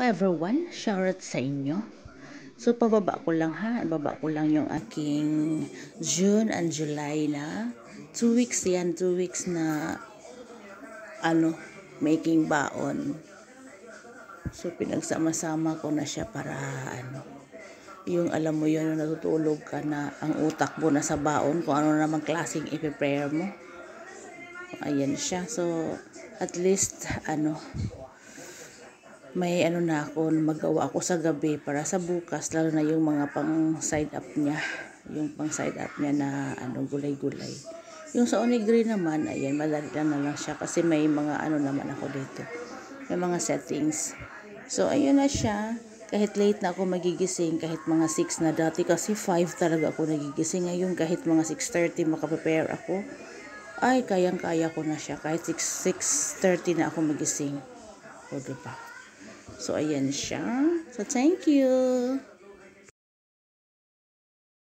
everyone, shoutout sa inyo. So pababa ko lang ha, baba ko lang yung aking June and July na 2 weeks yan, 2 weeks na making baon. So pinagsama-sama ko na siya para yung alam mo yun, natutulog ka na ang utak mo na sa baon kung ano namang klaseng i-prepare mo. Ayan siya. So at least may na ako, magawa ako sa gabi para sa bukas, lalo na yung mga pang side up niya, yung pang side up niya na gulay-gulay. Yung sa onigiri naman, ayan, madali lang na lang siya kasi may mga naman ako dito, may mga settings. So ayun na siya, kahit late na ako magigising, kahit mga 6 na, dati kasi 5 talaga ako nagigising, ngayon kahit mga 6:30 makaprepare ako, ay kayang-kaya ko na siya, kahit 6:30 na ako magising. O diba? So, ayan siya. So, thank you.